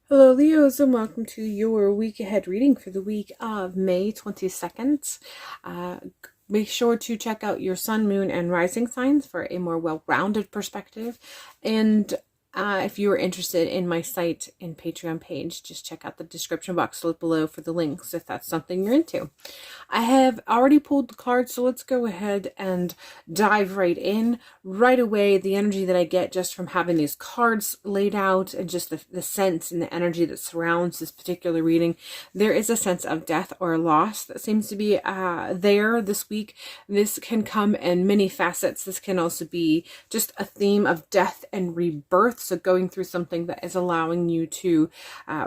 Hello, Leos, and welcome to your week ahead reading for the week of May 22nd. Make sure to check out your sun, moon, and rising signs for a more well-rounded perspective. And if you are interested in my site and Patreon page, just check out the description box below for the links if that's something you're into. I have already pulled the cards, so let's go ahead and dive right in. Right away, the energy that I get just from having these cards laid out and just the sense and the energy that surrounds this particular reading, there is a sense of death or loss that seems to be there this week. This can come in many facets. This can also be just a theme of death and rebirth, so going through something that is allowing you to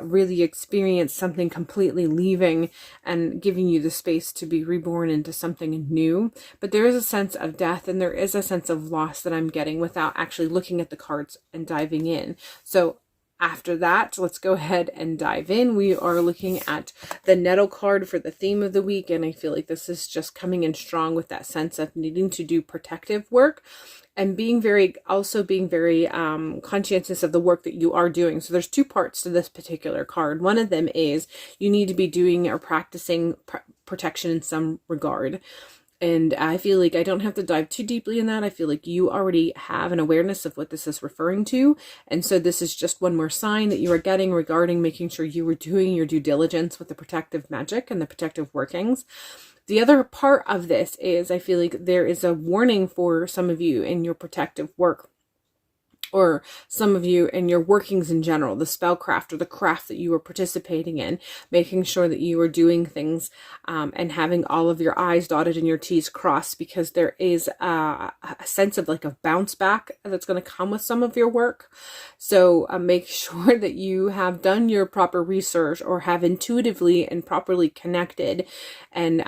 really experience something completely leaving and giving you the space to be reborn into something new. But there is a sense of death and there is a sense of loss that I'm getting without actually looking at the cards and diving in. So after that, let's go ahead and dive in. We are looking at the Nettle card for the theme of the week, and I feel like this is just coming in strong with that sense of needing to do protective work and being very conscientious of the work that you are doing. So there's two parts to this particular card. One of them is you need to be doing or practicing protection in some regard. And I feel like I don't have to dive too deeply in that. I feel like you already have an awareness of what this is referring to. And so this is just one more sign that you are getting regarding making sure you are doing your due diligence with the protective magic and the protective workings. The other part of this is I feel like there is a warning for some of you in your protective work, or some of you in your workings in general, the spellcraft or the craft that you are participating in, making sure that you are doing things and having all of your I's dotted and your T's crossed, because there is a sense of like a bounce back that's going to come with some of your work. So make sure that you have done your proper research or have intuitively and properly connected and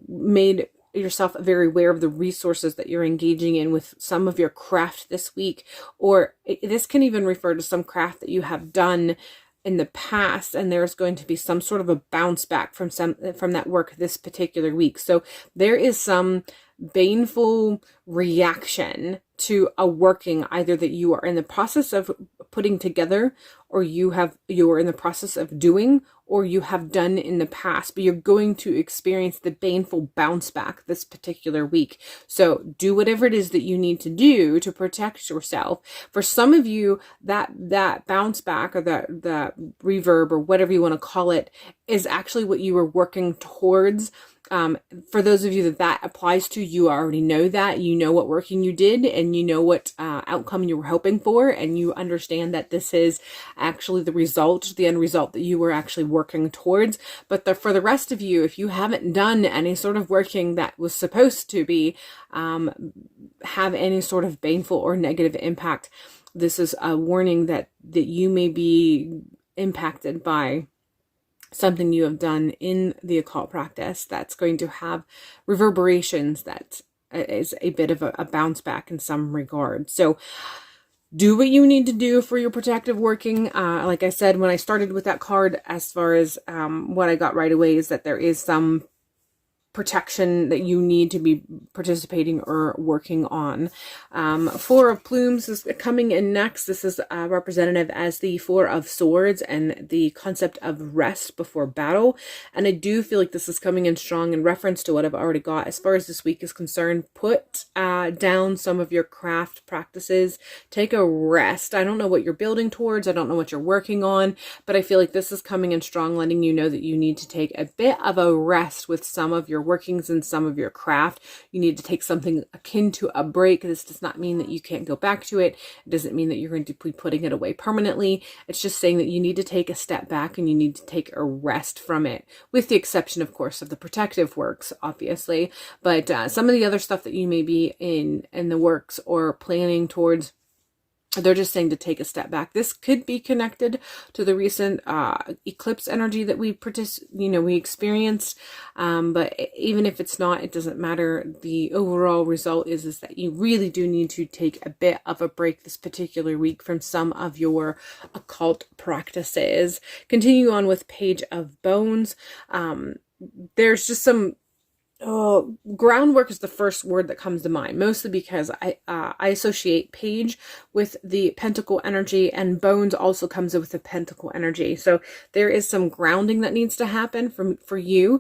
made yourself very aware of the resources that you're engaging in with some of your craft this week. Or this can even refer to some craft that you have done in the past, and there's going to be some sort of a bounce back from that work this particular week. So there is some baneful reaction to a working either that you are in the process of putting together, or you're in the process of doing, or you have done in the past, but you're going to experience the baneful bounce back this particular week. So do whatever it is that you need to do to protect yourself. For some of you, that bounce back or that reverb or whatever you want to call it is actually what you were working towards. For those of you that applies to, you already know that. You know what working you did, and you know what outcome you were hoping for, and you understand that this is actually the end result that you were actually working towards. But for the rest of you, if you haven't done any sort of working that was supposed to be have any sort of baneful or negative impact, this is a warning that you may be impacted by something you have done in the occult practice that's going to have reverberations that is a bit of a bounce back in some regard. So do what you need to do for your protective working. Like I said, when I started with that card, as far as what I got right away is that there is some protection that you need to be participating or working on. Four of Plumes is coming in next. This is representative as the Four of Swords and the concept of rest before battle. And I do feel like this is coming in strong in reference to what I've already got. As far as this week is concerned, put down some of your craft practices. Take a rest. I don't know what you're building towards. I don't know what you're working on, but I feel like this is coming in strong, letting you know that you need to take a bit of a rest with some of your workings and some of your craft. You need to take something akin to a break. This does not mean that you can't go back to it. It doesn't mean that you're going to be putting it away permanently. It's just saying that you need to take a step back and you need to take a rest from it, with the exception, of course, of the protective works, obviously. But some of the other stuff that you may be in the works or planning towards, they're just saying to take a step back. This could be connected to the recent eclipse energy that we experienced. But even if it's not, it doesn't matter. The overall result is that you really do need to take a bit of a break this particular week from some of your occult practices. Continue on with Page of Bones. There's just some Oh, groundwork is the first word that comes to mind, mostly because I associate page with the pentacle energy, and bones also comes with the pentacle energy. So there is some grounding that needs to happen for you,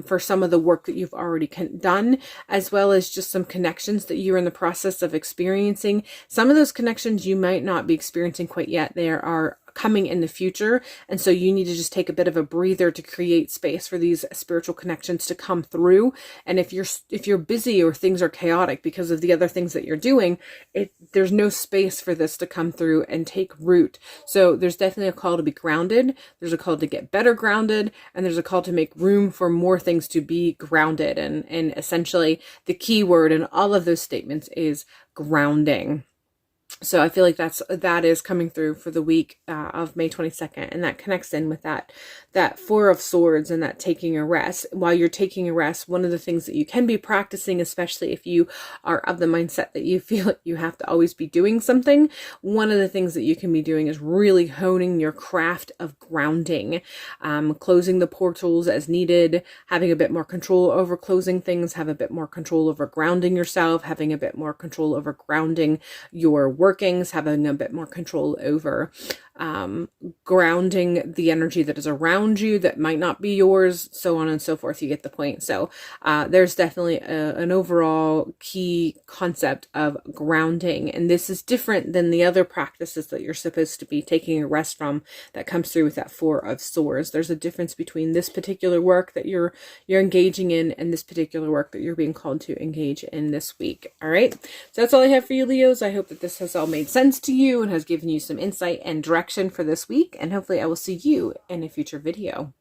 for some of the work that you've already done, as well as just some connections that you're in the process of experiencing. Some of those connections you might not be experiencing quite yet. There are coming in the future, and so you need to just take a bit of a breather to create space for these spiritual connections to come through. And if you're busy or things are chaotic because of the other things that you're doing, there's no space for this to come through and take root. So there's definitely a call to be grounded, there's a call to get better grounded, and there's a call to make room for more things to be grounded. And essentially the key word in all of those statements is grounding. So I feel like that is coming through for the week of May 22nd, and that connects in with that Four of Swords and that taking a rest. While you're taking a rest, one of the things that you can be practicing, especially if you are of the mindset that you feel like you have to always be doing something, one of the things that you can be doing is really honing your craft of grounding, closing the portals as needed, having a bit more control over closing things, have a bit more control over grounding yourself, having a bit more control over grounding your workings, having a bit more control over grounding the energy that is around you that might not be yours, so on and so forth. You get the point. So there's definitely an overall key concept of grounding, and this is different than the other practices that you're supposed to be taking a rest from that comes through with that Four of Swords. There's a difference between this particular work that you're engaging in and this particular work that you're being called to engage in this week. All right, so that's all I have for you, Leos. I hope that this has all made sense to you and has given you some insight and direction for this week, and hopefully I will see you in a future video.